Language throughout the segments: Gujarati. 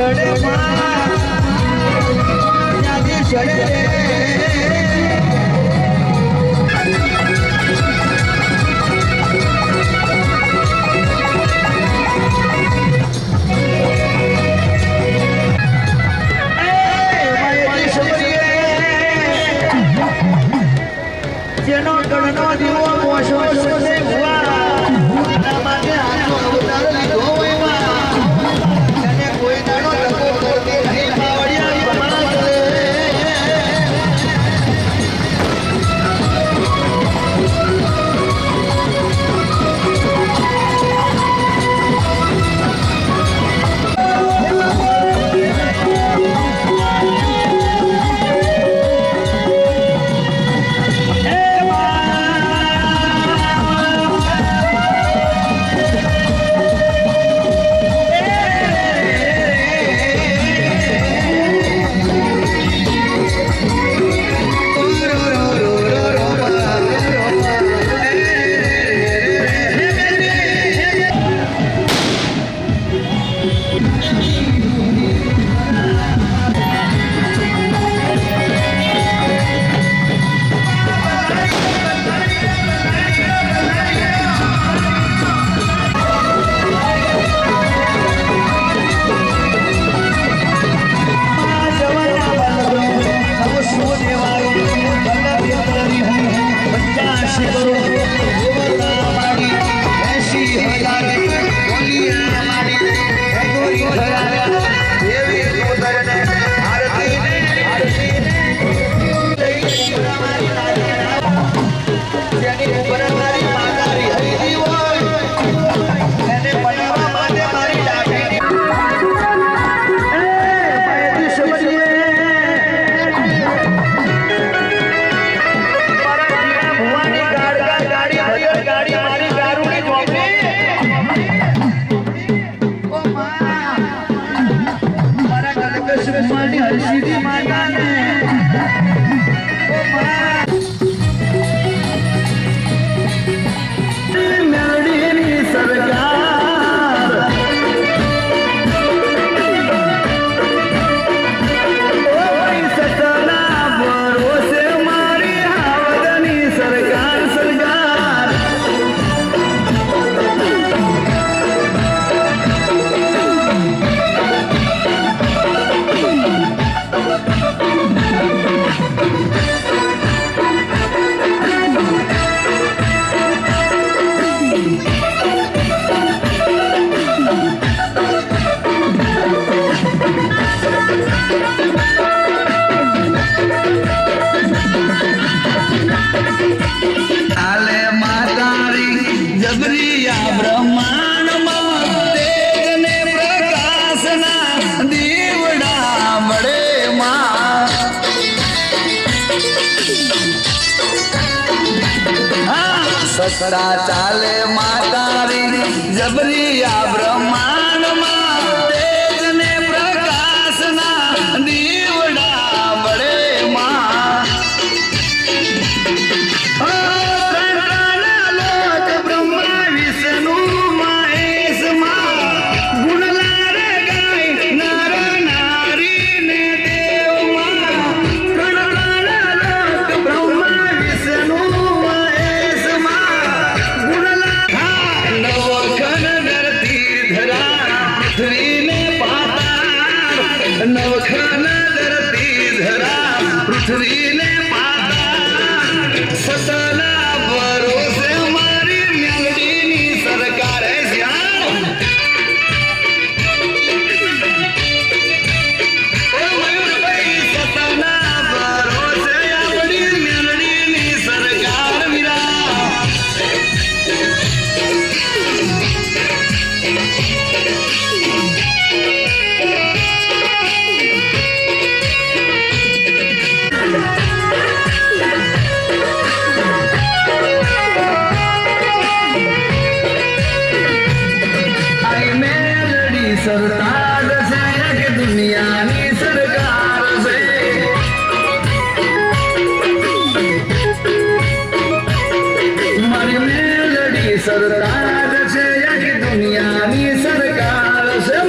ચડે ત્યાંથી ચડે જેનો ગણનો દીવો મોશો છે ભુવા માટે આનો અવતાર લીધો હોય અને કોઈ દાડો લગો કરતી નહીં ખાવડિયા બના કરે સકડા ચાલે માતારી જબરિયા બ્રહ્માંડમાં તેજ ને પ્રકાશના દીવડા વડે માં લોક બ્રહ્મા વિષ્ણુ મહેશ માં ગુણલાર ગાય નર નારી ને દેવ માં લોક બ્રહ્મા વિષ્ણુ નવખાન ધરતી ધરા પૃથ્વીને પાતા સતના ભરોસે મારી મેલડીની સરકારે શ્યામ મયુરભાઈ સતના ભરોસે આપણી મેલડીની સરકાર વિરા સરતાજ છે કે દુનિયાની સરકાર છે મારી મેલડી સરતાજ છે કે દુનિયાની સરકાર છે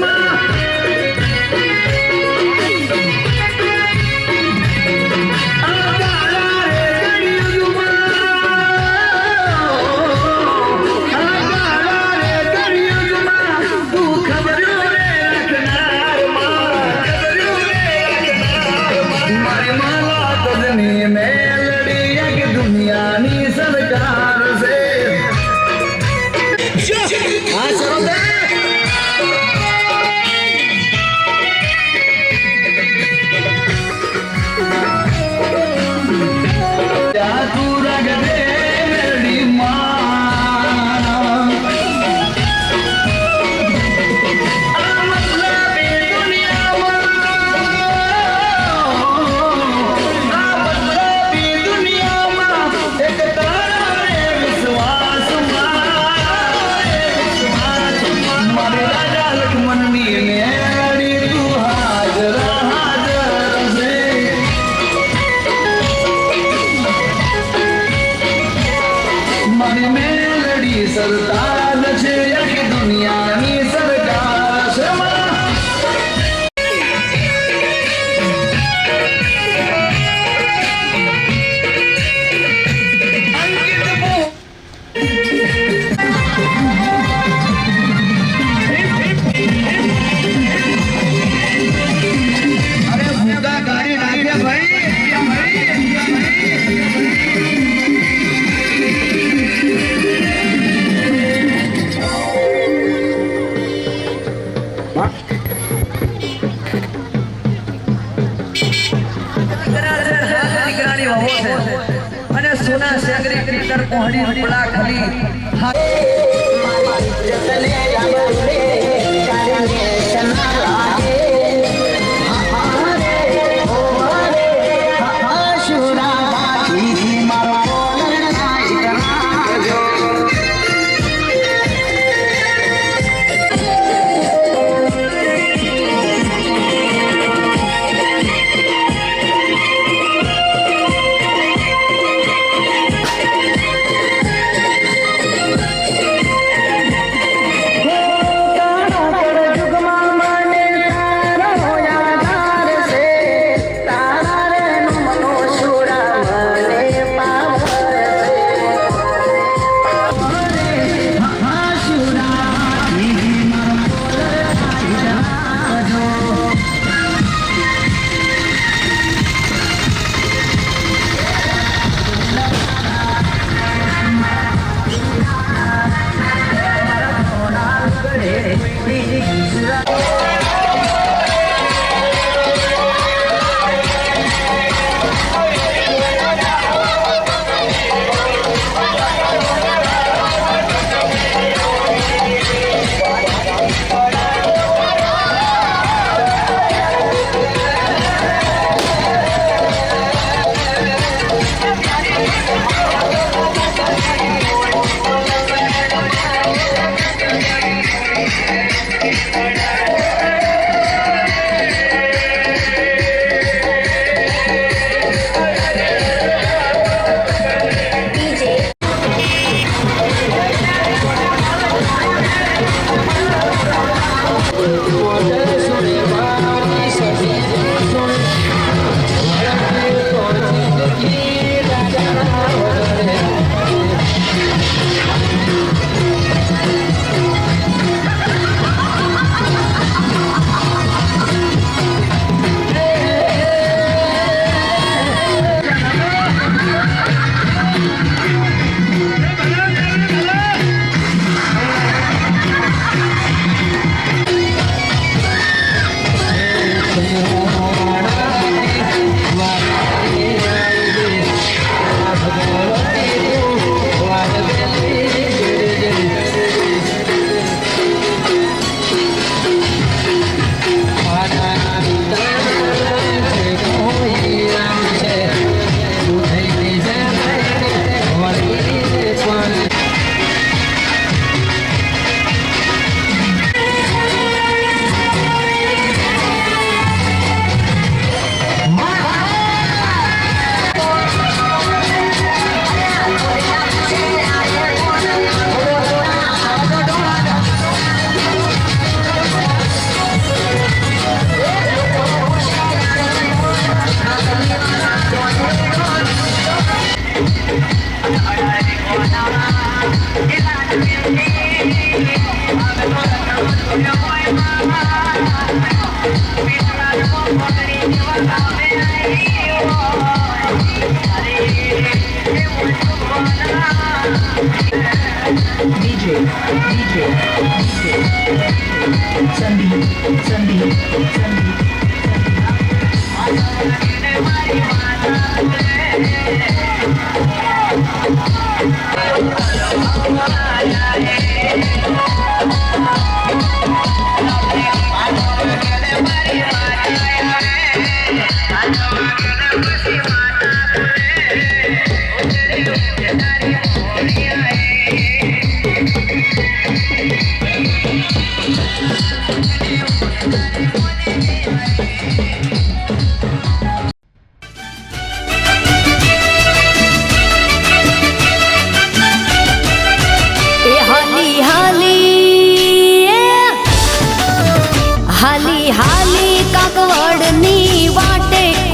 કોહડી રૂપડા ખલી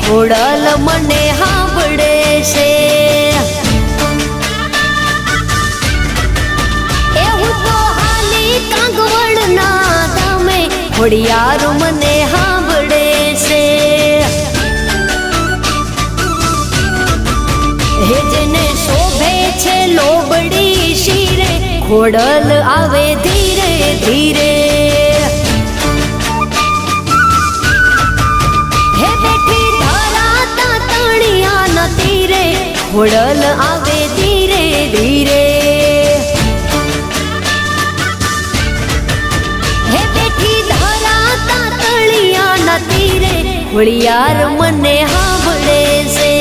ખોડલ મને સાંભળે છે એવું તો હાલી કાંગવડ ના તમે ખોડિયાર મને સાંભળે છે હે જેને શોભે છે લોબડી શીરે ખોડલ આવે ધીરે ધીરે ખોડલ આવે ધીરે ધીરે ના તીરે ખોડિયાર મને સાંભળે છે.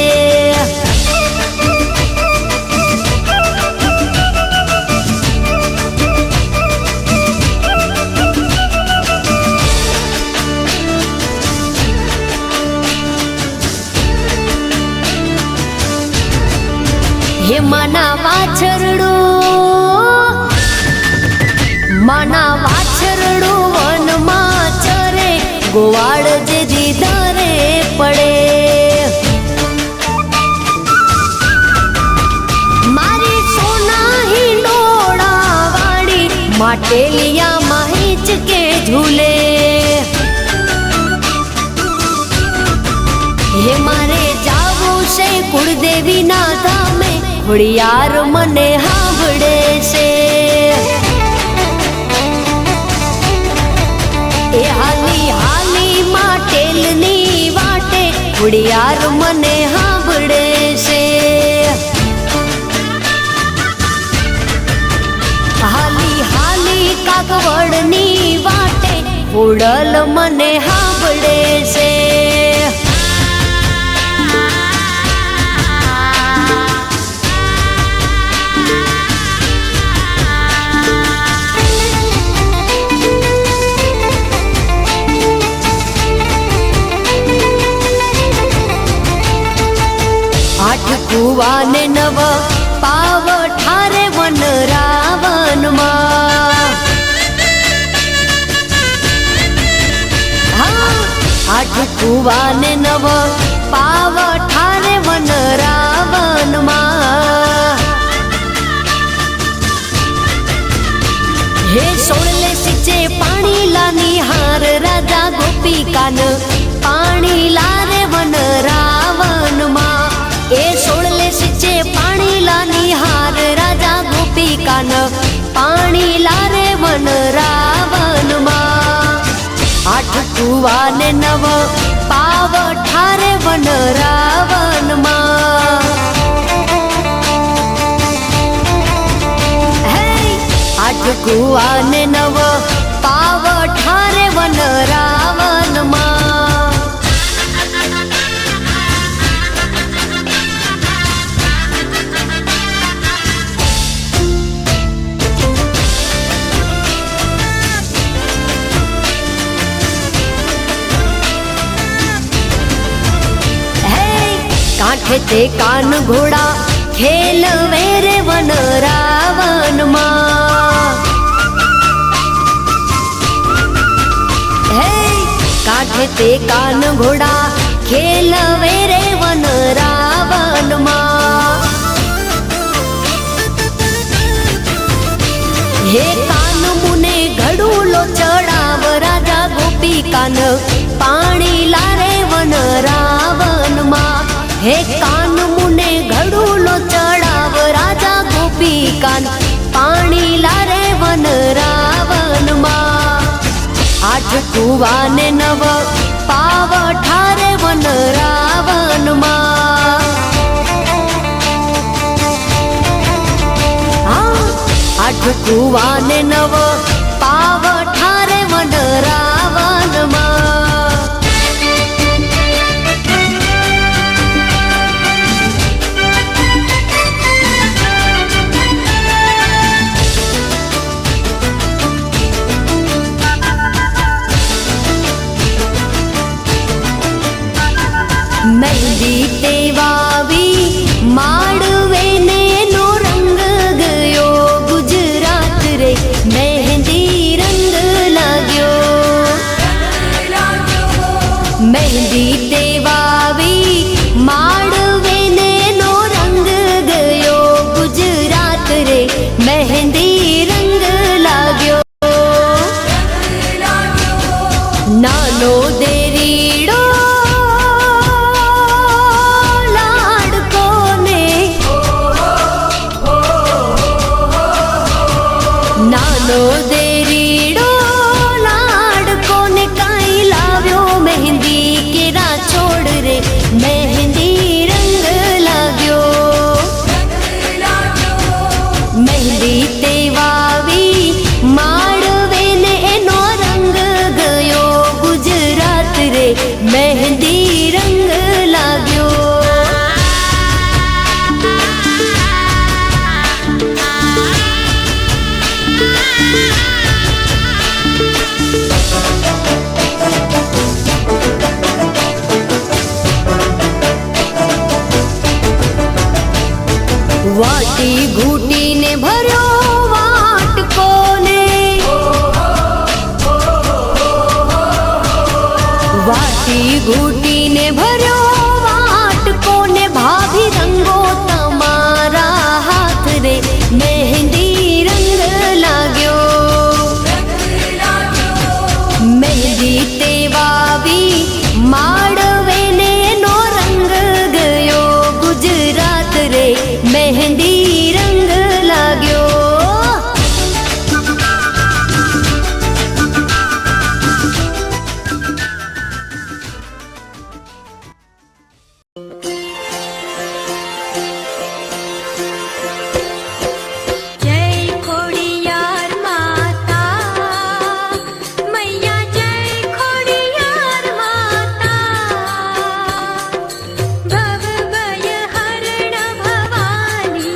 હે માના વાછરડું વનમાં ચરે ગોવાળ જે દીધારે પડે. મારી સોના હિંડોળા વાળી માટેલિયામાં હિંચકે ઝૂલે. હે મારે જાવું છે કુળદેવી ના ધામે ખોડિયાર મને સાંભળે છે. એ હાલી હાલી માટેલની વાટે ખોડિયાર મને સાંભળે છે. હાલી હાલી કાગવડની વાટે ખોડલ મને સાંભળે છે. આઠ કુવાને નવ પાવ ઠારે વન રાવનમાં. હા, આઠ કુવાને નવ પાવ ઠારે વન રાવનમાં. હે સોળલે સિંચે પાણી લાની હાર રાજા ગોપિકાન પાણી લારે વન રાવનમાં. એ સોળલે સિંચે પાણી લાની હાર રાજા ગોપિકાન પાણી લારે વન રાવનમાં. આઠ કુવાને નવ પાવ ઠારે વન રાવનમાં. હે આઠ કુવાને નવ પાવ ઠારે વન રાવનમાં. કાંઠે તે કાન ઘોડા ખેલ વેરે વન રાવનમાં. હે કાંઠે તે કાન ઘોડા ખેલ વેરે વન રાવનમાં. હે કાન મુને ઘડુલો ચડાવ રાજા ગોપિકાન પાણી લારે વન રાવનમાં. હે કાન મુને ઘડુલો ચડાવ રાજા ગોપિકાન પાણી લારે વન રાવનમાં. આઠ કુવાને નવ પાવ ઠારે વન રાવનમાં. હા, આઠ કુવાને નવ પાવ ઠારે વન રાવનમાં. મહેંદી તે વાવી માડવે ને નો રંગ ગયો ગુજરાત રે મહેંદી રંગ લાગ્યો. મહેંદી તે વાવી માડવે ને નો રંગ ગયો ગુજરાત રે મહેંદી રંગ લાગ્યો. નાનો દેરીડો નાનો દેરીડો લાડકો ને કાઈ લાવ્યો મહેંદી કેરા છોડ રે મહેંદી રંગ લાગ્યો. મહેંદી તે વાવી માડવે ને એનો રંગ ગયો ગુજરાત વાટી ઘૂટીને ભર્યો વાટકોને, વાટી ઘૂટીને ભર્યો વાટકોને, ભાભી રંગો તમારા હાથ રે, મહેંદી રંગ લાગ્યો, મહેંદી તે વાવી માડવે ને નો રંગ ગયો, ગુજરાત રે મહેંદી રંગ લાગ્યો. જય ખોડિયાર માતા, મૈયા જય ખોડિયાર માતા, ભવ ભય હરણ ભવાની,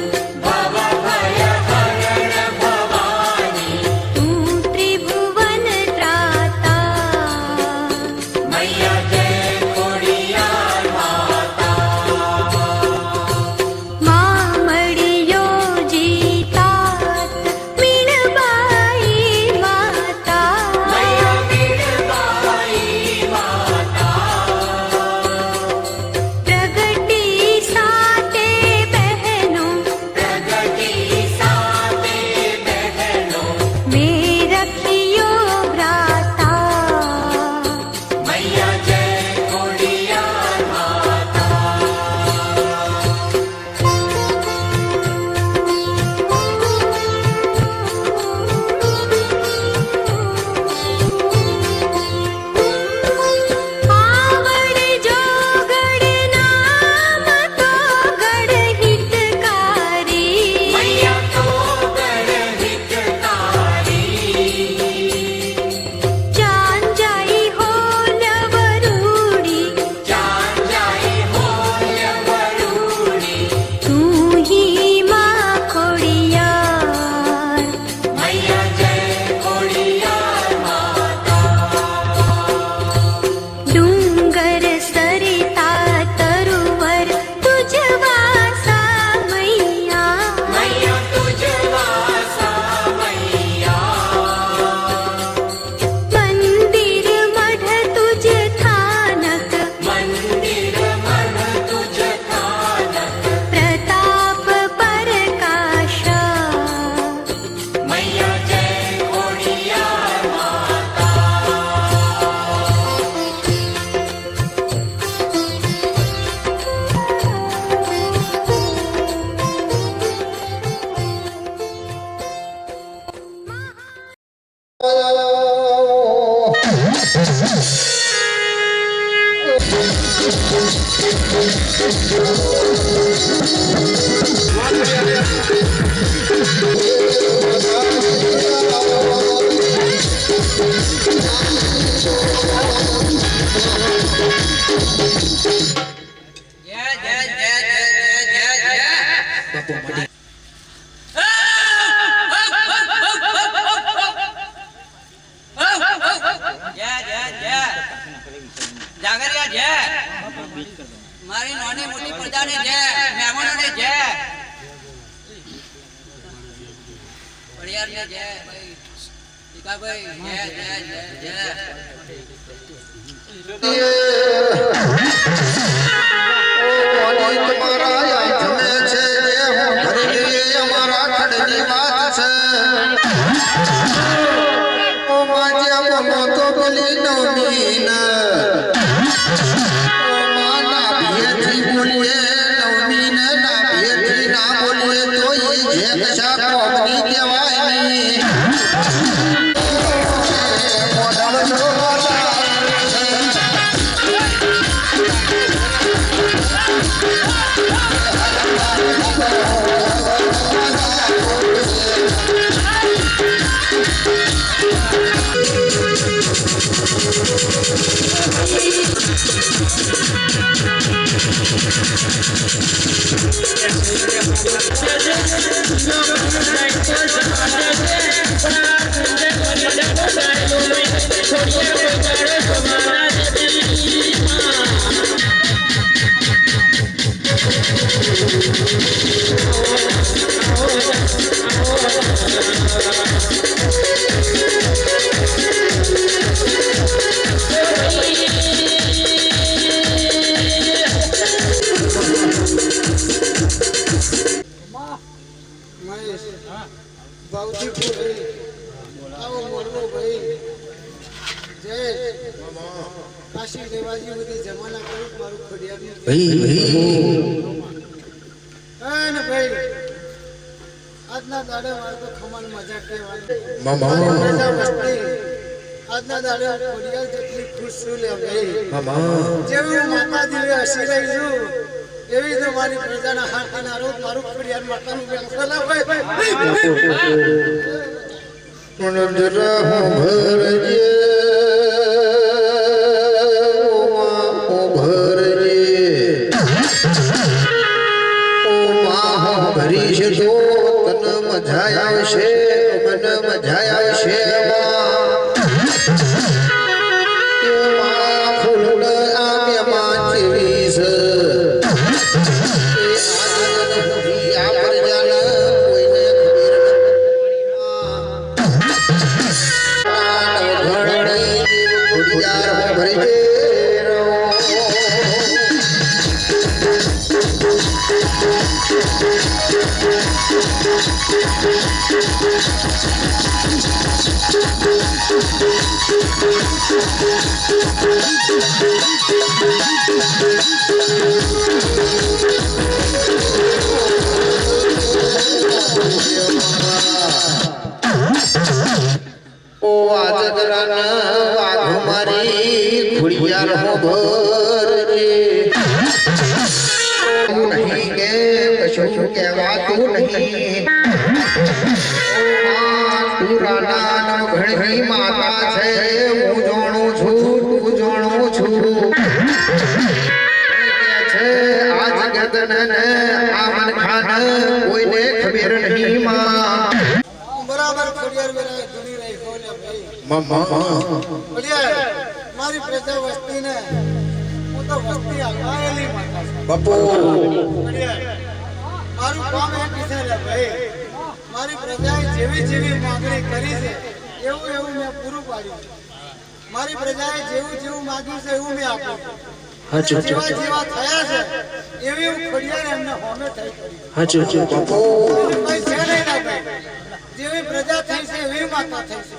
તું ત્રિભુવન ત્રાતા, માં મળ્યો જીતાત મીણબાઈ માતા, પ્રગટી સાતે બહેનો, મેં રખિયો ભ્રાતા, આવડ જોગડ નામ તો ગઢ હિતકારી, ચાંજાઈ હો નવરૂડી, તું હી માં ખોડિયાર, ડુંગર સરિતા તરુવર તુજ વાસા મૈયા, મંદિર મઢ તુજ થાનક, પ્રતાપ પરકાશા, જાગરિયા જય, મારી નાની મોટી પ્રજાને જય, મહેમાનોને જય, પડિયારને જય, ભાઈ ટીકાભાઈ જય જય જય જય. તમારા યાદ છે હું ભરી અમારા ખડની વાત છે, ઓ માજ્યા બોલો તો પેલી નવમીના, ના ભેથી બોલીએ નવમીને, ના ભેથી ના બોલીએ તો એ જે કશા કોમની કહેવાય નહીં. કાશી દેવાજી બધી જમાના કરું મારું ખડિયાનું ભાઈ આજના દાડે મારે તો ખમણ મજા કહેવાની આજના દાડે ખડિયાર જેટલી ખુશ છું લે ભાઈ જેવી માતા દિલે હસી રહી છું એવી તો મારી પ્રજાના હાથ કિનારો મારું ખડિયાર માતાનું વ્યવસાય હોય પણ જરા ભરજે ભરીશ તો તન મજા આવશે મને મજા આવશે ફૂલ આમે માચવીસ આ પ્રજાને કોઈને ખબર નથી ભરજે ઓ આજગરાના વાઘ મારી ખુડિયાર હો ભરજે નહીં કે કશું કહેવાતું નહીં પુરાના ઘણી માતા છે હું જાણું છું તું જાણું છું છે આ જગતને આ મન ખાન કોઈને ખબર નહીં માં બરાબર ખડિયાર વેરાય ઘણી રહી બોલે ભાઈ ખડિયાર મારી પ્રજા વસ્તીને હું તો વસ્તી આવાયેલી માતા છું બાપુ ખડિયાર મારું કામ એક છે લે ભાઈ મારી પ્રજાએ જેવી માંગણી કરી છે એવું મેં પૂરું પાડ્યું મારી પ્રજાએ જેવું માંગ્યું છે એવું મેં આપ્યું જેવા થયા છે એવી હું ખડિયાર એમને હોમે થઈ કરી બાપુ કઈ છે નહીં ના ભાઈ જેવી પ્રજા થઈ છે એવી માતા થઈ છે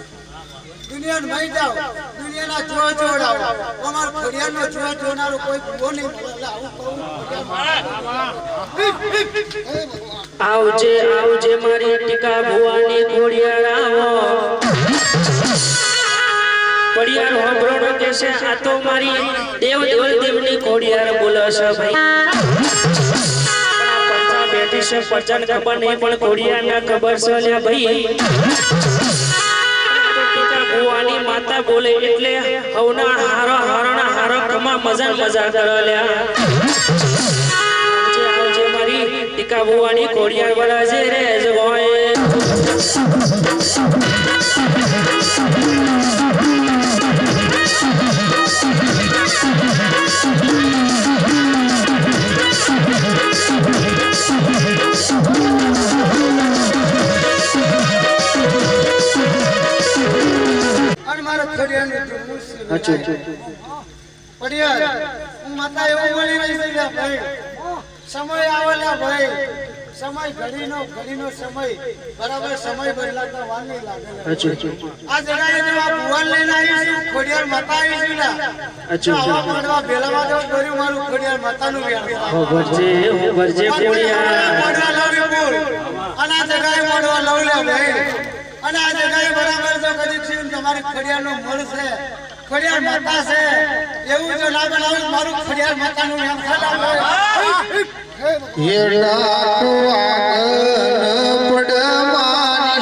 દુનિયાને મહી જાઓ દુનિયાના જોડાવો અમાર ખડિયારનો જોનારો કોઈ ભૂવો નહીં મળે આવું કહું આવજે આવજે મારી ટીકા ભુવાની ખોડિયાર આવો ખોડિયાર હોબરોડો કે છે આ તો મારી દેવની ખોડિયાર બોલે છે ભાઈ પંચા બેઠી છે પંચાને ખબર નહીં પણ ખોડિયારને ખબર છે લે ભાઈ ટીકા ભુવાની માતા બોલે એટલે હવના હારો કમા મજા કરો લ્યા ટીકા ભુવાની ખોડિયાર વરાજે રે જવાય અને મારા ખડિયારનું ખડિયાર હું માતા એવું બોલી રહી છે ભાઈ સમય આવેલા ભાઈ સમય ઘડીનો સમય બરાબર સમય બદલાતા વાર નહીં લાગે આ જગ્યાએ જો આ ભુવન લઈને આવી છું ખોડિયાર માતા આવી છું ના આવા પડવા ભેલામાં જો કર્યું મારું ખોડિયાર માતાનું ભરજે ખોડિયાર મોડવા લાવી બોલ અને આ જગ્યાએ મોડવા લવ લે ભાઈ અને આ જગ્યાએ બરાબર જો કદી છે તમારી ખોડિયારનો મળ છે ખોડિયાર માતા છે એવું જો ના બનાવે મારું ખોડિયાર માતાનું નામ ખાલા યેલા તો આગન પડમાની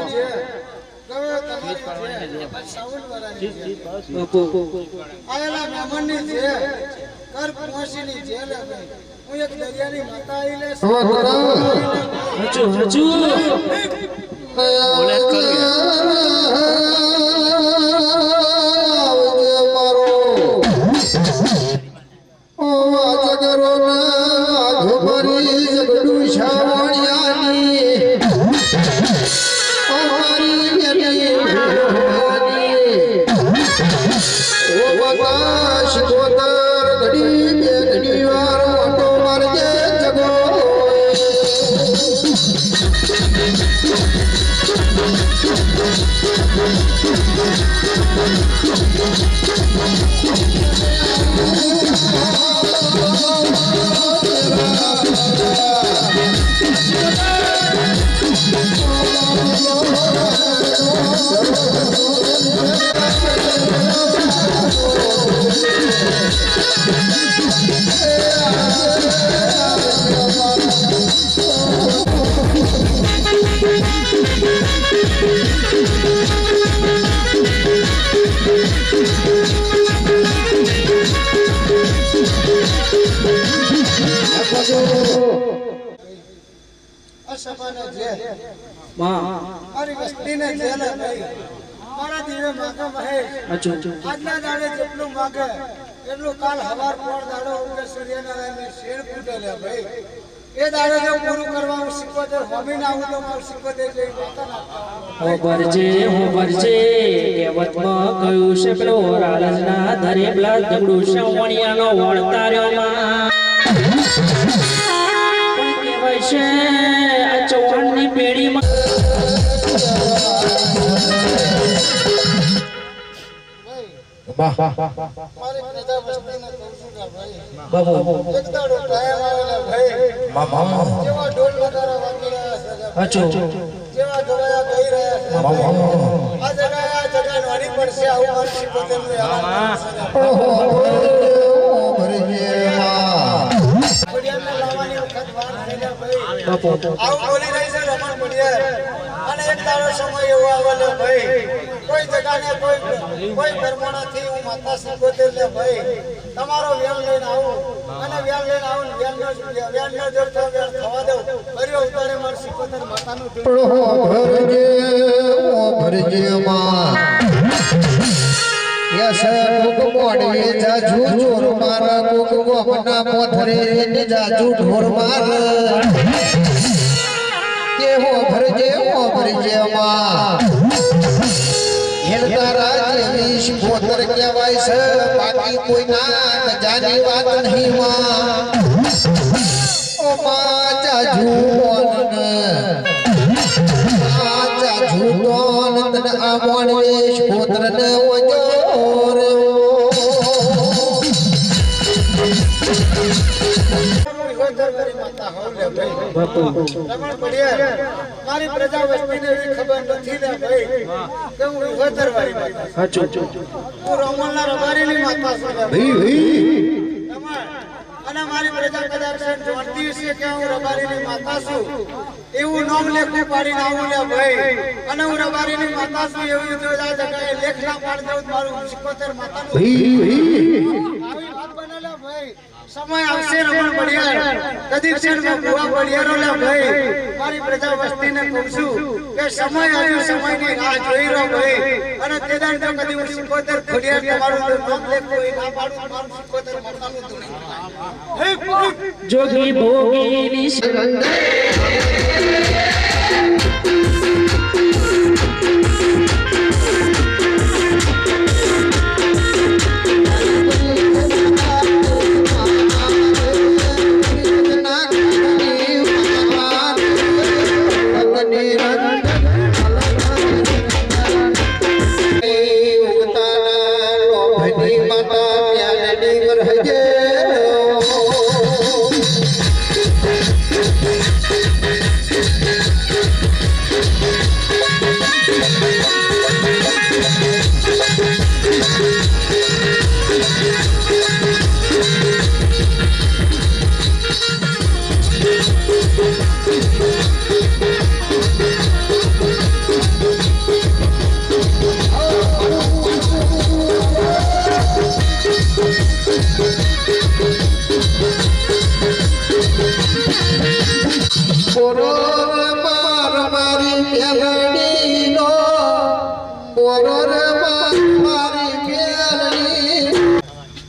છે ગયો તમારી છે સાવનવાળાની છે બાપુ આયેલા મહેમાનની છે કર પહોંચીની છે લે ભાઈ હું એક દરિયાની માતા આઈને હજુ અસમાને છે માં મારી વસ્તીને છે લે ભાઈ મારા દીવે માગે મહેશ હજુ આજના દાડે જેટલું માગે એટલું કાલ હવાર પોર દાડો ઉગે સૂર્યનારાયણની શેર ફૂટે લે ભાઈ એ દાડે જો પૂરું કરવા હું 70 હોમી ના આવું તો મારું 70 જેવી માતા ના હોબરજે કહેવતમાં કહ્યું છે પેલો રાલજના ધરે પેલા દગડું શવણિયાનો વળતાર્યો માં પણ કહેવાય છે આ ચૌહાણની પેઢીમાં મારી પ્રજા વસ્તીને કહું છું કે ભાઈ એક દાડો ટાઈમ આવેલા ભાઈ જેવા ઢોલ નગારા વાગી રહ્યા છે જેવા ગવાયા ગઈ રહ્યા છે આ જગ્યા નોની પડશે આવું મારી શિકોતરનું બડિયાને લાવવાની વખત વાર થઈ ગયા ભાઈ આવું બોલી રહી છે રમણ બડિયા અને એક દાડો સમય એવો આવેલો ભાઈ કોઈ જગાને કોઈ પરમાણાથી હું માતા શિકોતર લે ભાઈ તમારો વ્યાલ લઈને આવું અને વ્યાલ લઈને આવું વ્યાલનો જો તો વ્યાલ થવા દઉં કર્યો ઉતારે માર શિકોતર માતાનું ભરજે માં યસ કોક મોડે જાજુ ઢોર માર કોક ગોપના પોથરે ને જાજુ ઢોર માર કે હો ભરજે માં હેરતા રાજ્યની શિકોતર કહેવાય છે બાકી કોઈ ના જાની વાત નહીં માં ઓ માં જાજુ તને આ મોણવેશ પુત્રને ઓજો રે મારી પ્રજા વસ્તીને એવી ખબર નથી ને ભાઈ કે હું વિહોતર વાળી માતા હું રમણના રબારીની માતા છું અને મારી પ્રજા કદાચ જાણતી હશે કે હું રબારીની માતા છું એવું નામ લેખું પાડીને આવું લે ભાઈ અને હું રબારીની માતા છું એવું જો આ જગ્યાએ લેખ ના પાડી દઉં મારું શિકોતર માતાનું આવી વાત બનેલા ભાઈ સમય આવશે રમણ બળિયાર કદી ક્ષણમાં ભુવા બળિયારો લે ભાઈ મારી પ્રજા વસ્તીને કહું છું કે સમય આવ્યો સમયની રાહ જોઈ રહ્યો ભાઈ અને તેદાર જો કદી હું શિકોતર ખોડિયાર તમારું નામ લેખું એ ના પાડું મારું શિકોતર માતાનું ધૂણી જોગી ભોગીની વારો રે મારી મેલડી.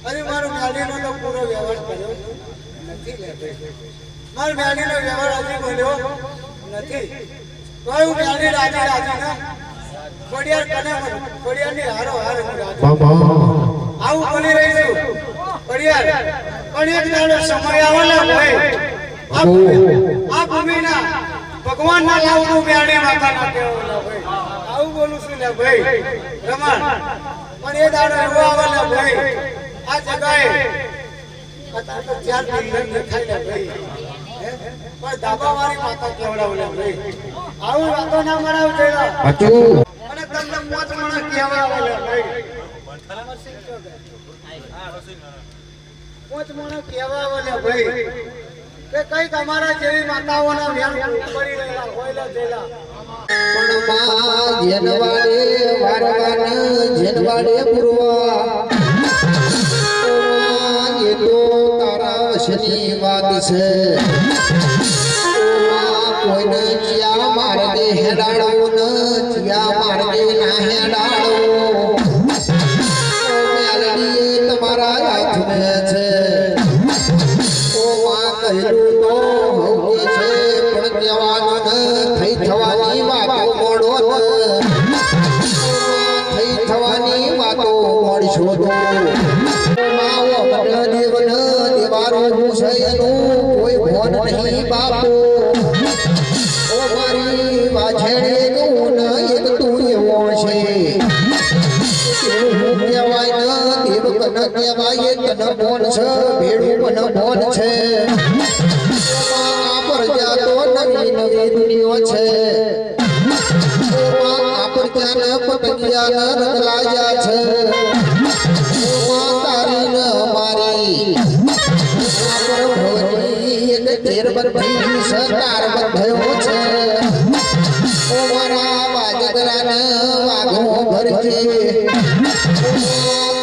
અરે મારો ગાડીનો તો પૂરો વ્યવહાર કર્યો નથી લે ભાઈ. મારો ગાડીનો વ્યવહાર હજી બોલ્યો નથી. કોઈ ગાડી રાજી ના ખોડિયાર કને ખોડિયારની હારો હાર હું રાજી. આવું બોલી રહી છું ખોડિયાર. પણ એક દાડો સમય આવેલો ભાઈ આ ભૂમિના ભગવાનના લાવનું બેડી માતા ના કહેવાના ભાઈ. આવું બોલું છું લે ભાઈ રમણ. પણ એ દાડો એવો આવેલો ભાઈ આ જગાએ અત્યારે તો ચાર પિલ્લર દેખાય લે ભાઈ. પણ ધાબાવાળી માતા કહેવડાવલે ભાઈ. આવું વાતો ના મરાવ દેલા. અને તમને મોત મણા કહેવાવલે ભાઈ. મોત મણા કહેવાવલે ભાઈ કે કઈક અમારા જેવી માતાઓના વ્યાન પડી રહેલા હોયલા જેલા. પણ માં જેનવાડે વારવાન જેનવાડે પુરવા. ઓ માં એ તો તારા વશની વાત છે. ઓ માં કોઈને જ્યાં માર્ગે હેડાડો ન જ્યાં માર્ગે ના હેડાડો. ઓ મેલડી તમારા હાથમાં છે. ઓ માં કહેલું તો હોવું છે પણ કહેવાનું ન થઈ થવાની વાતો મોડો ન. ઓ માં થઈ થવાની વાતો મોડશો તો. ઓ માં વપન દેવન દેવારો છે એનું કોઈ ભોન નહીં બાપુ. ઓ મારી વાછેડે તું એક તું એવો છે. એવું કહેવાય ન દેવ કન કહેવાય કન ભોન છે ભેડું કન ભોન છે. આ પ્રજા તો નવી નવી દુનિયા છે. આ પ્રજાના પટકિયાના રંગલાયા છે. તારી ન મારી આ પ્રભુની એક તેર બંધી સરકાર બંધયો છે. ઓ મારા વાજગરાને વાઘો ભરજે.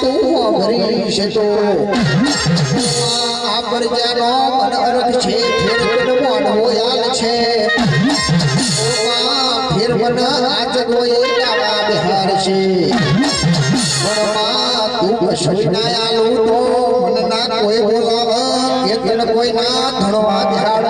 તું ભરીશ તો આ પ્રજાનો મન અરખ છે ફેર મોઢો યાલ છે. ફેર મન આ જગોએ ડાવા બિહાર છે. પણ માં તું કશું ના આલું તો મન ના કોઈ બોલાવ કે તન કોઈ ના ધણવા બિહાડ.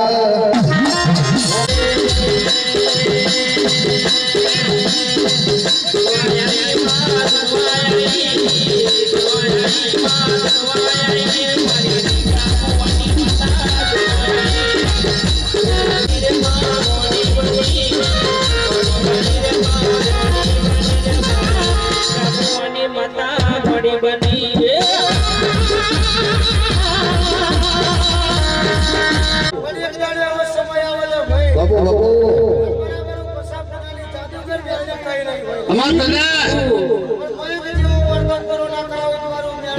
માતા ઘડી બની રે. પણ એક દાડો એવો સમય આવેલો ભાઈ બાબુ બાબુ બરાબર પસાબ પ્રકારની જાદુગર વ્યાજને કહી રહી હોય. અમાર દાદા પણ મને કે જેવો વર્તન કરો ના કરાવો તમારું ખબર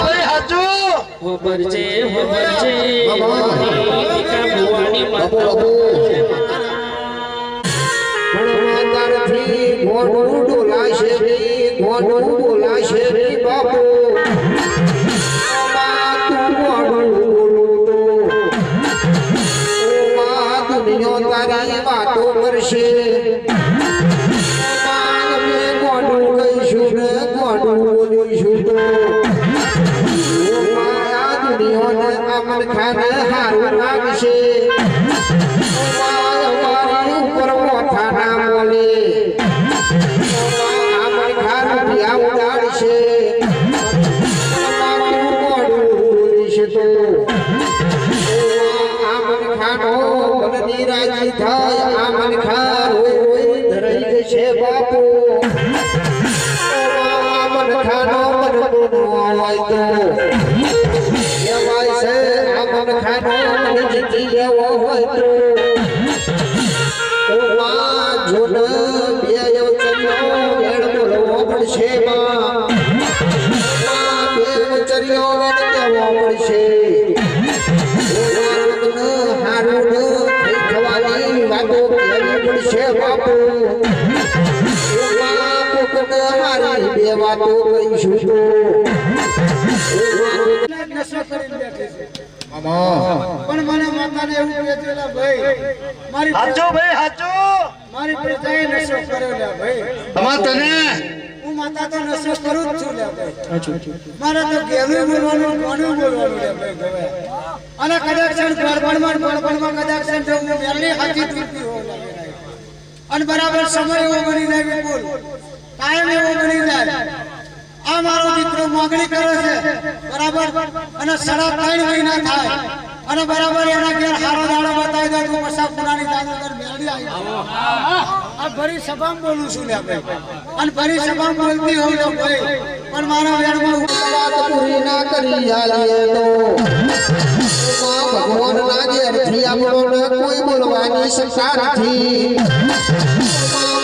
ભાઈ હાચું ખબર છે ભુવાની બાબુ માતા બાબુ પણ તારથી ગોડું ડોલાશે ગોડું બોલાશે બાપુ. તું ગોડું બોલું તો દુનિયા તારી વાતો કરશે. અમે ગોડું કહીશું ને ગોડું બોલીશું તો આ દુનિયાને અમન ખાને હારું લાગશે. અમારી ઉપર મોથા ના બોલે. અમન ખાનું પિયા ઉડાડશે. તું ગોડું બોલીશ તો આમન ખાનો મનની રાજી થાય. આમન ખા રોય રોય ધરાઈ જશે બાપુ. આમન ખાનો મન બોનો હોય તો કહેવાય છે આમન ખાનો મન જીતી લેવો હોય તો. ઓ માં જોન બે ચર્યો વેણ બોલવો પડશે. માં બે ચર્યો વેણ કહેવો પડશે. હારું થઈ થવાની વાતો કરવી પડશે બાપુ. હારી બે વાતો કહીશું તો નશો કરીને બેઠી છે. પણ મને માતાને એવું કહેતેલા ભાઈ મારી હાચું ભાઈ હાચું મારી પ્રજાએ નશો કર્યો લે ભાઈ. અમાર તને હું માતા તો નશો કરું જ છું લે ભાઈ. મારે તો ગેલું બોલવાનું કોનું બોલવાનું લે ભાઈ ગવે. અને કદાચ ગોળપણમાં કદાચ જો હું મેલની હાથી તૂટતી હોઉં લે ભાઈ. અને બરાબર સમય એવો બની જાય વિપુલ, ટાઈમ એવો બની જાય. આ મારો દીકરો માંગણી કરે છે બરાબર, અને 3.5 મહિના થાય અને બરાબર એના ઘેર હારો દાડો બતાવી દે તો પછા પુરાની દાદા મેળવી આવી. આ ભરી સભામાં બોલું છું લે ભાઈ, અને ભરી સભામાં બોલતી હોઉં લે ભાઈ, પણ મારા વેણમાં વાત પૂરી ના કરી આલીએ તો ભગવાન ના ઘેરથી આપણને કોઈ બોલવાની સત્તા નથી.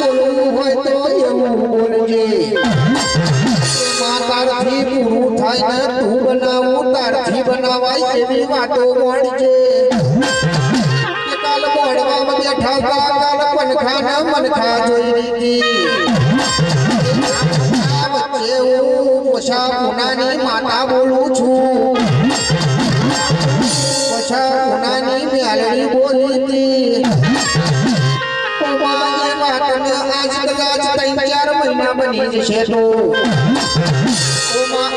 બોલવું હોય તો એવું બોલજે. તારથી પૂરું થાય ને તું બનાવું તારથી બનાવાય એવી વાતો મળજે. કાલ મોડવામાં બેઠા હતા, કાલ પંખા મનખા જોઈ લીધી. વચ્ચે હું પછા પુનાની માતા બોલું છું. પછા પુનાની મ્યાલડી બોલી હતી. એ વાતને આજ કદાચ 3-4 મહિના બની જશે તો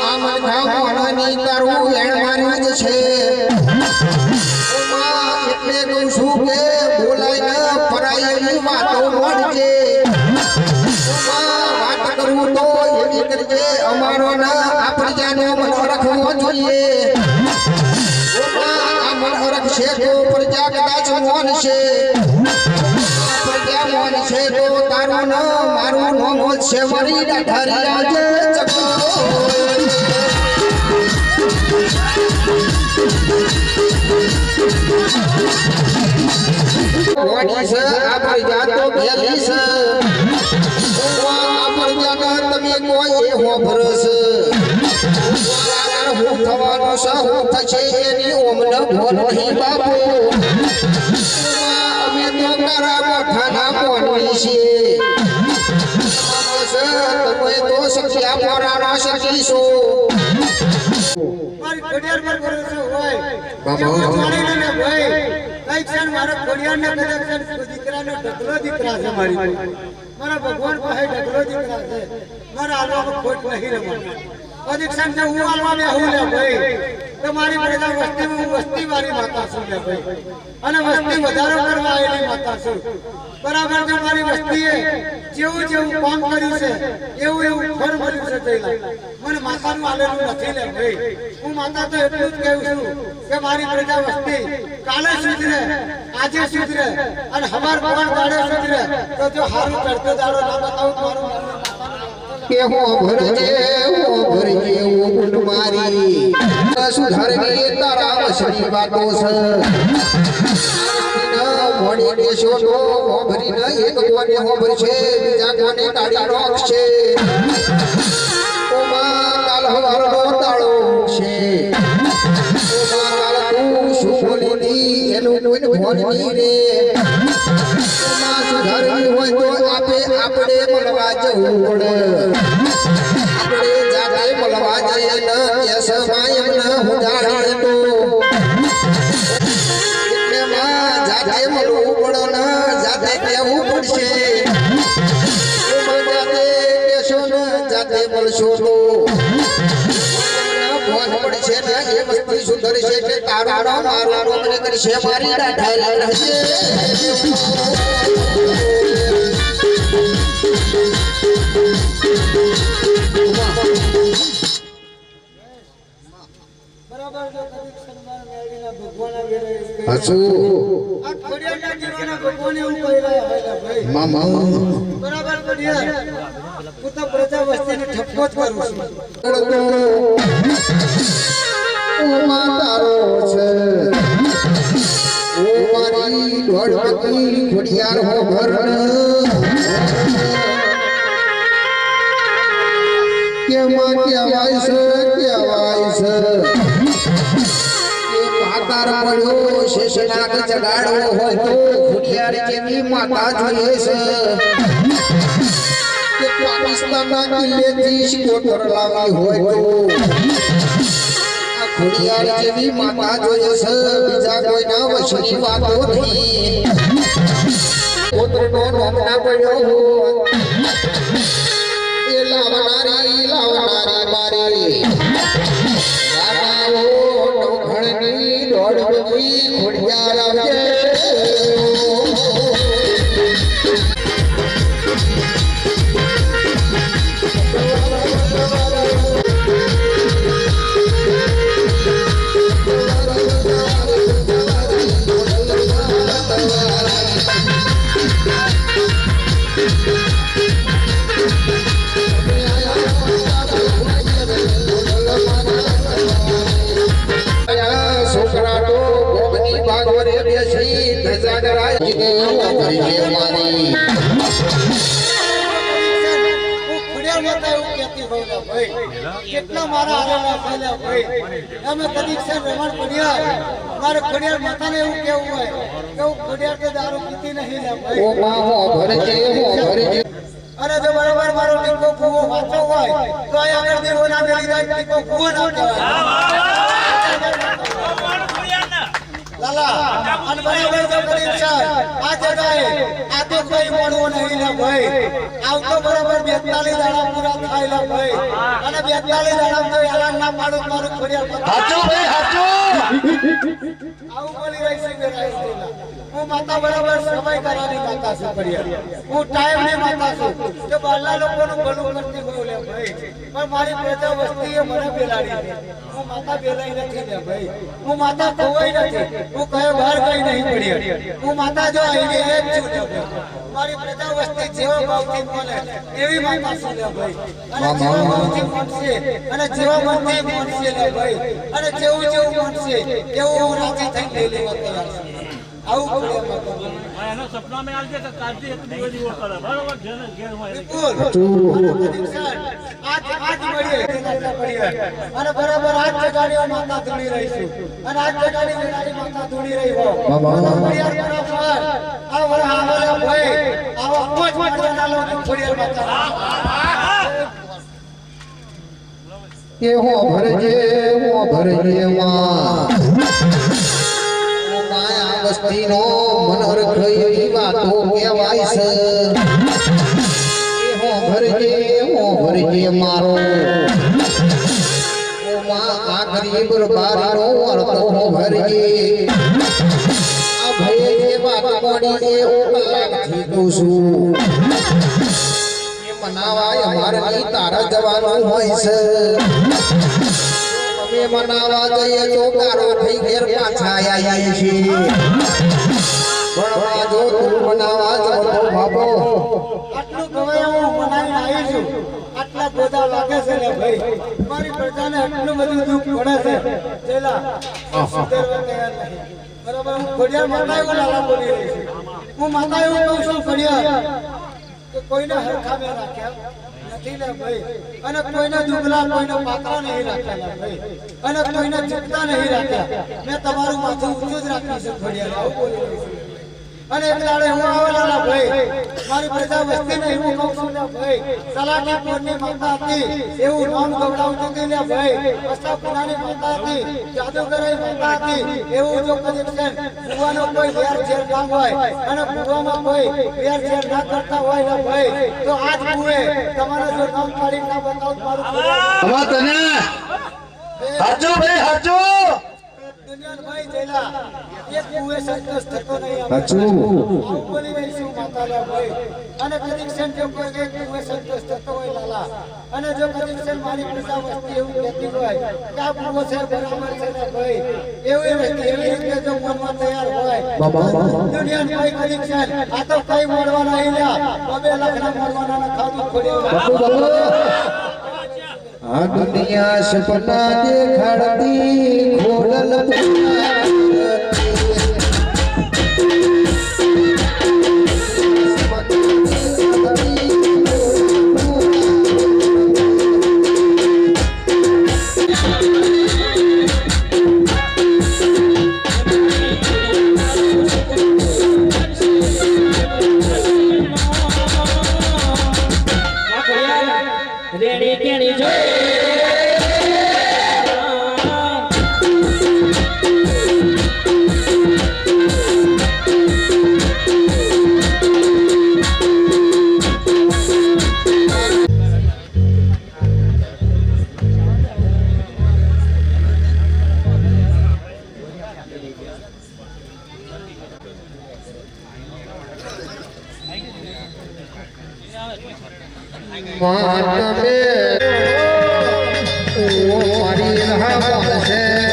આ મનખા મોણાની તારું વેણ માર્યું જ છે. એટલે કહું છું કે બોલાય ન ફરાય એવી વાતો મળજે. વાત કરવું તો એવી કરજે અમારો ના આ પ્રજાનો મનો રાખવો જોઈએ. આ મનો રાખશે તો પ્રજા કદાચ મોનશે. પ્રજા મોનશે તો તારું ન મારું નો મોનશે. મારી ડાઢારી આજે ચકો કોની છે આ પ્રજા તો ભેલી છે. આ પ્રજાને તમે કોઈ એ હોભરસ. હું થવાનું છે હું થશે એની ઓમને ભોલ નહીં બાપુ. અમે તો તારા મોઠાના મોનવી છીએ. તમે તો સખ્યા મોરાના સખીશો. મારી ઘડિયાળ પર ભરોસો હોય કે હું જાણી લઈને ભાઈ કઈ ક્ષણ મારા ઘડિયાળને કદાચ દીકરાનો ઢગલો દીકરા છે. મારા ભગવાન પાસે ઢગલો દીકરા છે. મારા હાલવામાં ખોટ નહીં રમવાની. અધિક્ષણ જો હું હાલવા બેહું લે ભાઈ તો મારી પ્રજા વસ્તીમાં હું વસ્તી વાળી માતા છું લે ભાઈ, અને વસ્તી વધારો કરવા આવેલી માતા છું. બરાબર જો મારી વસ્તીએ જેવું જેવું કામ કર્યું છે એવું એવું ફળ મળ્યું છે જયલા. મને માતાનું આલેલું નથી લે ભાઈ. હું માતા તો એટલું જ કહું છું કે મારી પ્રજા વસ્તી કાલે સુધરે, આજે સુધરે અને હવાર કોણ દાડે સુધરે. તો જો હારું કરતો દાડો ના બતાવું તો મારું કે હો ભરજે ઉન મારી સુધારવી તારા વસની વાતો છે. મોડી દેશો તો ભરીને એક કોને ભરશે બીજા કોને કાઢી નાખશે. ઓમાં કાલ હવારનો તાળો છે. ઓમાં કાલ તું શું બોલી દી એનું કોઈ ભોન નહીં રે. ઓમાં સુધારવી હોય તો આપણે મળવા જવું પડે. આપણે જાતે મળવા જઈએ ને એ સમય એમને ઉજાડીએ તો જાતે મળવું પડે ને જાતે કહેવું પડશે. જાતે કહેશો ને જાતે મળશો તો ફોન પડશે ને એ વસ્તુ સુધરશે એટલે તારો મારો મને કરશે મારી ડાઢાઈ રહેશે. બરાબર જો કદી સન્માન મેળવીને ભગવાન આવે હસુ આ ઘડિયાળના દીવાના ભગવાન એવું કહી રહ્યા હોય ભાઈ. મામા બરાબર ઘડિયાળ હું તો પ્રજા વસ્તીને ઠપકો જ કરું છું. ઓમાં તારો છે. ઓ મારી દોડતી ઘડિયાળ હો ઘર કેમાં કહેવાય છે કે પાતાર પડ્યો શેષનાગ જગાડવો હોય તો ઘડિયાળ જેવી માતા જોઈએ છે. કે પાકિસ્તાનના કિલ્લેથી સ્કોટર લાવી હોય તો ઘડિયાળ જેવી માતા જોઈએ છે. બીજા કોઈના વશની વાતો નહીં. પુત્રનો નામ ના પડ્યો એ લાવનારી મારી રામાઓ નવખણની દોડ બધી ખોડિયાર આવજે કેટલા મારા આરેલા ફેલ્યા ભાઈ અમે કદી છે રમણ ખોડિયાર મારે ખોડિયાર માતાને એવું કેવું હોય કે હું ખોડિયાર કે દારૂ પીતી નહીં લે ભાઈ ઓ માં હો ભરજે અને જો બરાબર મારો ટીકો કુવો વાંચો હોય તો આ આગળ દેવો ના મેલી જાય ટીકો કુવો ના કહેવાય લાલા અને બરાબર જો કરી છે આ જગાએ આ તો કોઈ મોડવો નહીં લે ભાઈ આવતો બરાબર 42 દાડા પૂરા થાય લે ભાઈ અને 42 દાડા તો એલાન ના પાડું મારું ખોડિયાર સાચું ભાઈ સાચું આવું બોલી રહી છે કે હું માતા બરાબર સમય કરાની માતા છું ખોડિયાર હું ટાઈમ ની માતા છું કે બહારના લોકોનું ભલું કરતી હોઉં લે ભાઈ પણ મારી પ્રજા વસ્તીએ મને બેલાડી હું માતા બેલાઈ નથી લે ભાઈ હું માતા ખોવાઈ નથી હું કયો બહાર કઈ નહીં પડી હું માતા જો આવીને એ જ છું લે ભાઈ મારી પ્રજા વસ્તી જેવા ભાવથી બોલે એવી માતા છું લે ભાઈ અને જેવા ભાવથી બોલશે અને જેવા મનથી બોલશે લે ભાઈ અને જેવું બોલશે એવું હું રાજી થઈને લઈ લેવા તૈયાર છું આવું ખોડિયાર એનો સપનામાં આવજે કે કાઢી એક દિવસ એવો કરે બરોબર જેને ઘેર હોય આજ મળીએ અને બરાબર આજ જગાડીઓ માતા ધૂણી રહીશું અને આજ જગાડી વેલાની માતા ધૂણી રહી હો ખોડિયાર બરાબર આ વર આવેલા ભાઈ આવા પોચ મળવાના લોકો ખોડિયાર માતા કે હો ભરજે માં માયા વસ્તીનો મનોર ખઈ વાતો કહેવાય છે હો ભરજે મારો ઓ માં આ ગરીબ બારીનો અર્થ હો ભરજે આ ભય જે વાત મોડી એ કલાકથી કહું છું એ મનાવાય અમારની તારા જવાનું હોય છે અમે મનાવા જઈએ તો કારો થઈ ઘેર પાછા આવીએ છીએ પણ જો તું મનાવા જાવ તો બાપો આટલું ગવાય હું મનાઈને આવી છું આટલા ગોદા લાગે છે ને ભાઈ મારી પ્રજાને આટલું બધું દુઃખ પડે છે જેલા સુધરવા તૈયાર નહીં બરાબર હું ખોડિયાર માતા એવું લાલા બોલી રહી છું હું માતા એવું કહું છું ખોડિયાર કે કોઈને હરખામે રાખ્યા નથી ને ભાઈ અને કોઈને દુબળા કોઈને પાતળા નહીં રાખ્યા ભાઈ અને કોઈને ચૂકતા નહીં રાખ્યા મેં તમારું માથું ઊંચું જ રાખ્યું છે ખોડિયાર આવું બોલી રહી છું અને એક દાડે હું આવેલા ભાઈ મારી પ્રજા વસ્તીને એવું કહું છું ને ભાઈ સલાટી પૂરની માતા હતી એવું નામ ગવડાવતી હતી ને ભાઈ અસ્તાપુરાની માતા હતી જાદુગરની માતા હતી એવું જો કદી છે ભુવાનો કોઈ વેર છેર કામ હોય અને ભુવામાં કોઈ વેર છેર ના કરતા હોય ને ભાઈ તો આજ ભુએ તમારે જો નામ કાઢી ના બતાવું મારું આમાં તને સાચું ભાઈ સાચું દુનિયાભાઈ જેલા એક ભુએ સંતોષ થતો નહીં સાચું આવું બોલી રહી છું માતાલા ભાઈ અને કનેક્શન જો કોઈ એક ભુએ સંતોષ થતો હોય લાલા અને જો કનેક્શન મારી પ્રજા વસ્તી એવું કહેતી હોય કે આ ભુવો છે બરાબર છે ને ભાઈ એવી રીતે જો મનમાં તૈયાર હોય દુનિયાભાઈ કનેક્શન આ તો કઈ મળવા નહીં લ્યા 2 લાખના મળવાના ના ખાધું ખોડ્યો આ દુનિયા સપના દેખાડતી ખોડલ રેડી કેણી જો માતમે ઓ મારી રાહ મળશે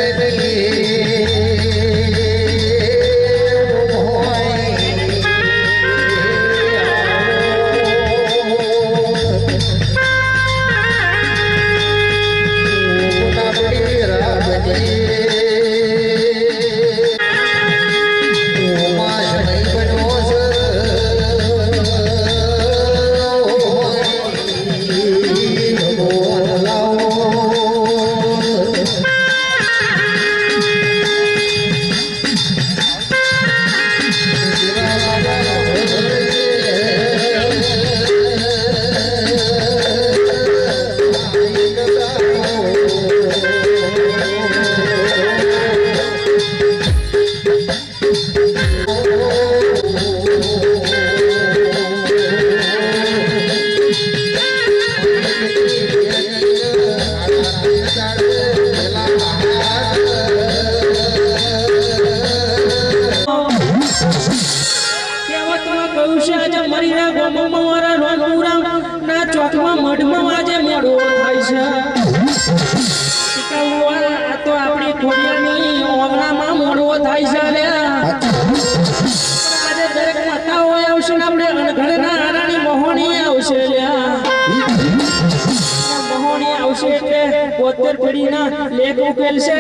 ચોકમાં મઢમાં આજે મોડો થાય છે આ તો આપણી ખોડિયાની ઓગણામાં મોડો થાય છે રે આજે દરેક માતાઓ આવશે ને આપણે અણઘડના આરાની મહોણી આવશે રે મહોણી આવશે એટલે 72 પેઢીના લેખ ઉકેલશે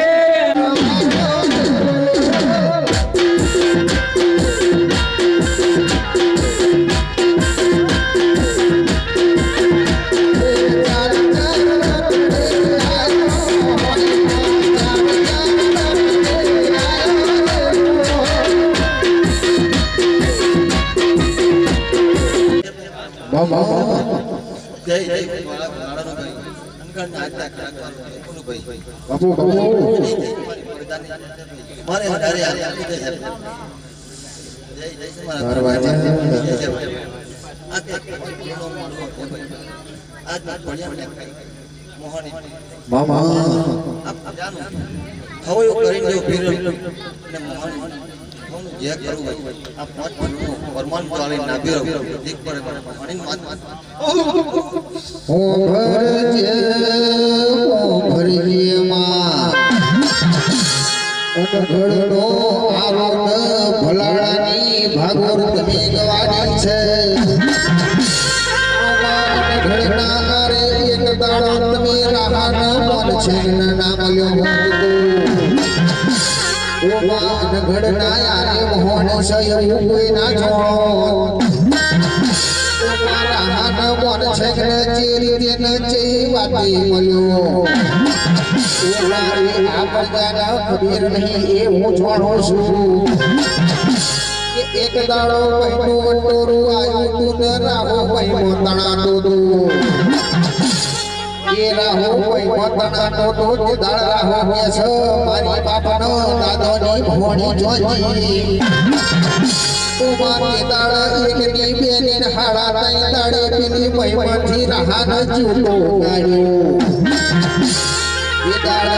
ભલાડાની ભાગવત તમે ગવાની છે ઘડના એક દાડો તમે રાહના મન છે નામ લ્યો ઓમાં ઘડના યારે મોહન છે એવું કોઈ ના છોડો રાહના મન છે કે ચેરી તેને ચેવાતી મળ્યો ખબર નહીં એ હું છોડો છું એક દાડો પૈનું વટોરું આવ્યું તું ને રાહો પૈનો તણાતો તું એ રાહો પૈનો તણાતો તો તે દાડ રાહો કે છે મારી બાપાનો દાદોની ભોણી જોજી તું મારી દાડ એકની બેની હાડા તઈ દાડે પેલી પૈમાંથી રાહાનો જૂતો ગાડ્યો એ દાડ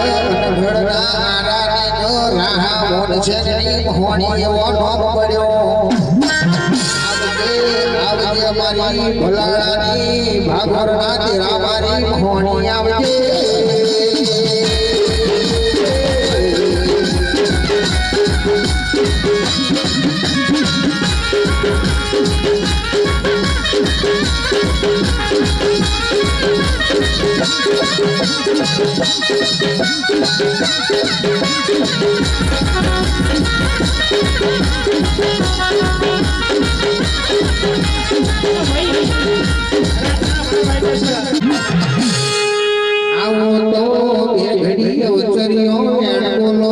ઘડના આરાને જો રાહા મોન છે ની ભોણી એવો નોમ પડ્યો આવજે મારી ભલાડાની ભાગોરના તેરા મારી ભોણી આવજે આવો તો બે ઘડી અવસરીઓ બોલો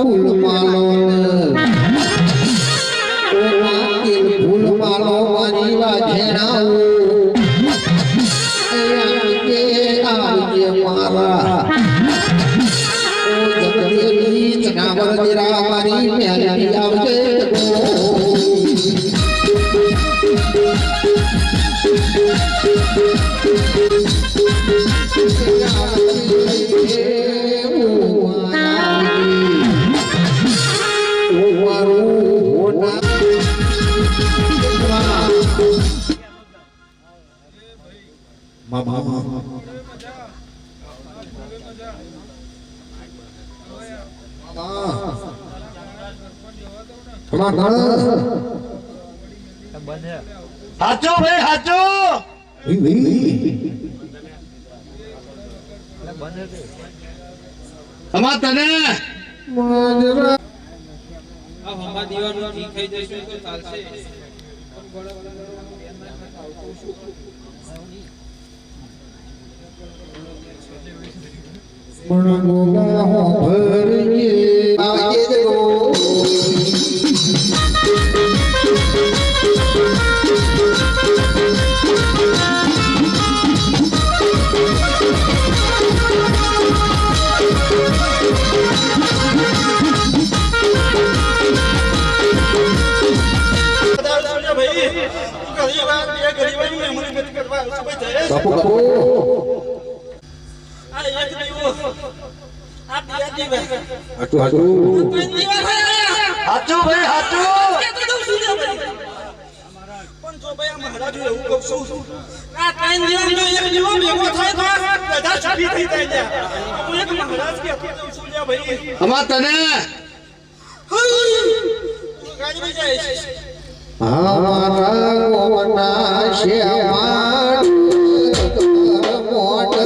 ફૂલ માલો ફૂલ માલો મારી વાઘેણા આવજે મારા જગદેવી તેરા મારી મેલી આવજે હાચો ભાઈ હાચો અમાર તને હાચો ભાઈ હાચો અમાર તને અમારા ગોવના શ્યામા મોટ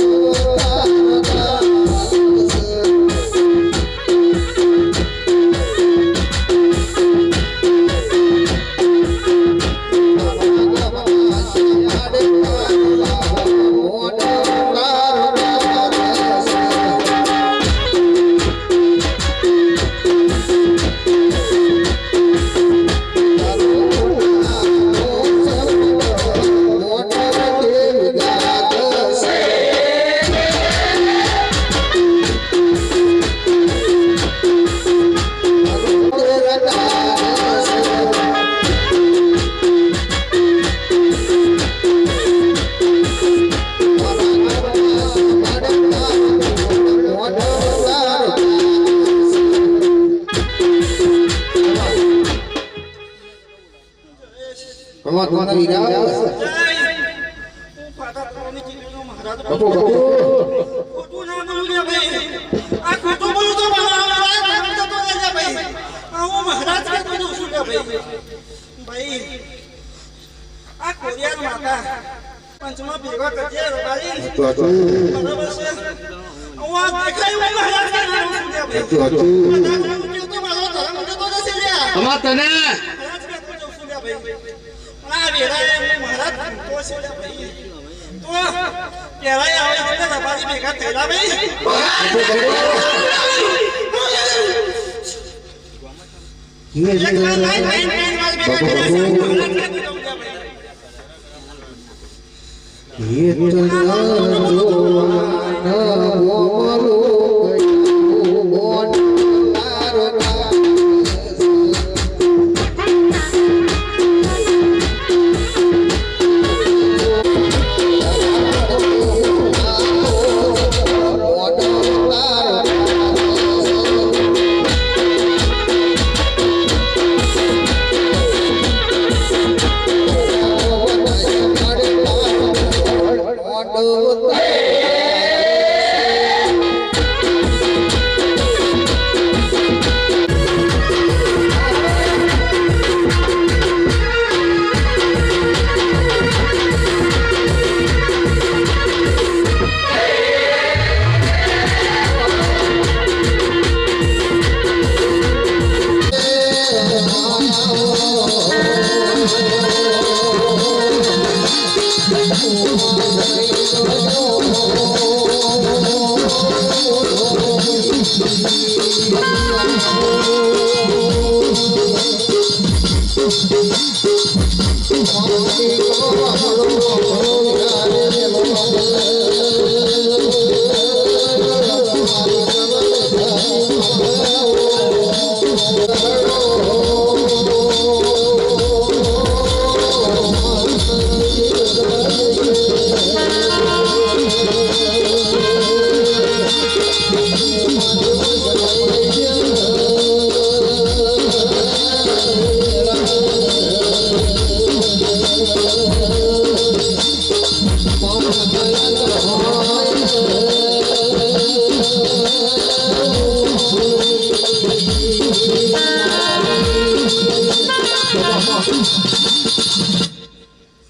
પંચમા ભેગા કરજે રબારી બરાબર છે અમાર તને Bye.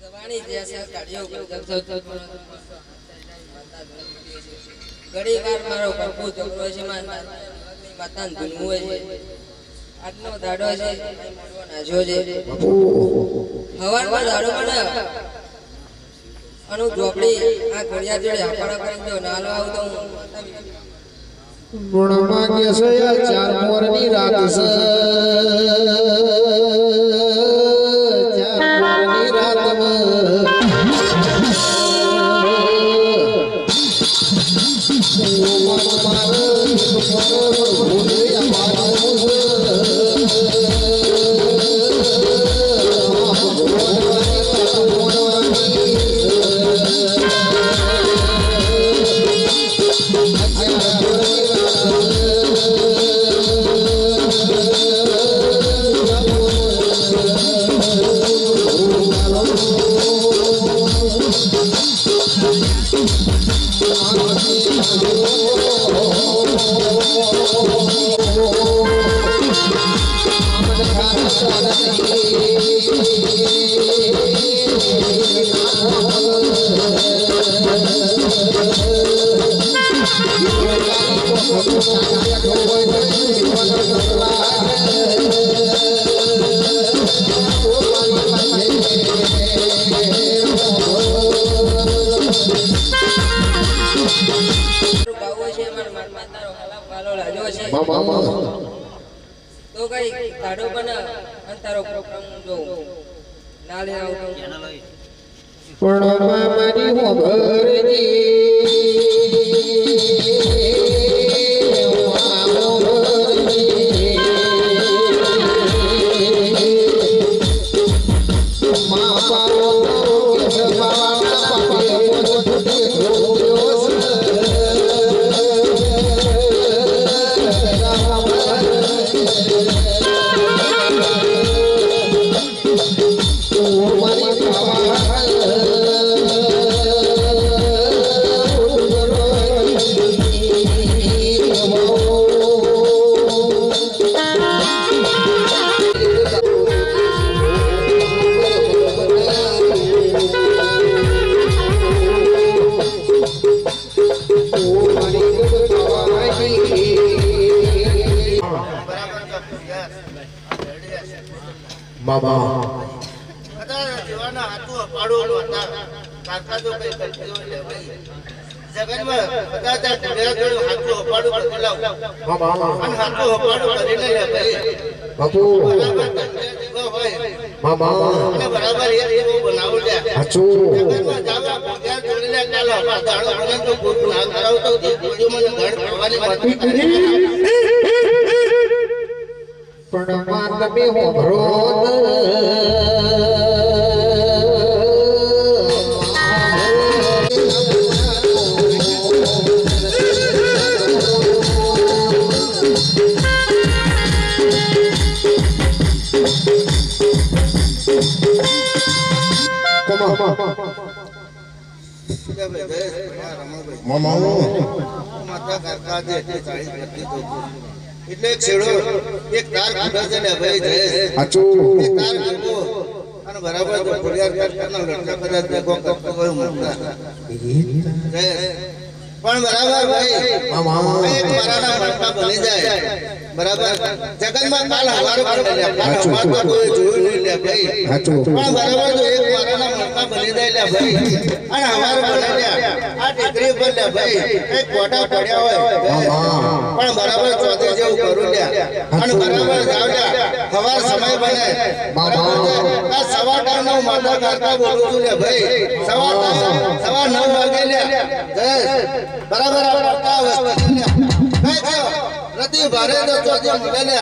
સવાણી જેસા કાઢ્યો ઘણી વાર મારો પ્રભુ ઝઘડો છે માતાને ધૂનવું હોય છે આજનો દાડો છે નાજો છે હવારમાં દાડો મને અનુ ઝોપડી આ ઘડિયા જોડે હાપાડા કરી દો નાલો આવતો હું ગુણમાં કે છે ચાર મોરની રાત છે ચાર મોરની રાતમાં તો કઈ દાડો બના અંતારો પ્રોગ્રામ જો નાલે આવતો પણ મારી હોબરજી બાબા બધા જીવાના હાથું અપાડો હતા કાકા તો કઈ કરજો લે ભાઈ જગનમાં બધા ત્યાં ઘોડિયા જોડે હાથું અપાડો કરી લાવ બાબા અને હાથું અપાડો કરીને લે ભાઈ બાપુ બાબા અને બરાબર એક એવો બનાવો લે હાચું જગનમાં જાવા ઘોડિયા જોડે લે ચાલો આપા દાડો બને તો પૂરું ના કરાવતો જે મને ઘર કરવાની વાત પણ માં તમે હોભરો માતા કાકા દે 40 એટલે છેડો એક તાર કાઢા છે ને ભાઈ જય હાચું એક તાર કાઢો અને બરાબર જો ફરિયાદ કરતાના લડકા કદાચ દેખો કરતો હોય મુકતા જય પણ બરાબર ભાઈ એક મારાના મરતા બની જાય બરાબર જગનમાં કાલ હવારો કરી લે કાલ હવારો કોઈ જોયું નહીં લે ભાઈ હાચું પણ બરાબર જો એક મારાના મરતા બની જાય લે ભાઈ અને હવારો બની લે આ ટેકરી પર લે ભાઈ એક કોટા પડ્યા હોય પણ બરાબર ચોથે જેવું કરું લે અને બરાબર જાવ લે હવાર સમય બને આ સવા ટાઈમ નો માતા કરતા બોલું છું લે ભાઈ સવા 9 વાગે લે બરાબર આ કરતા વસ્તુ લે કઈ ગયો રતી ભારે તો ચોથે મળે લે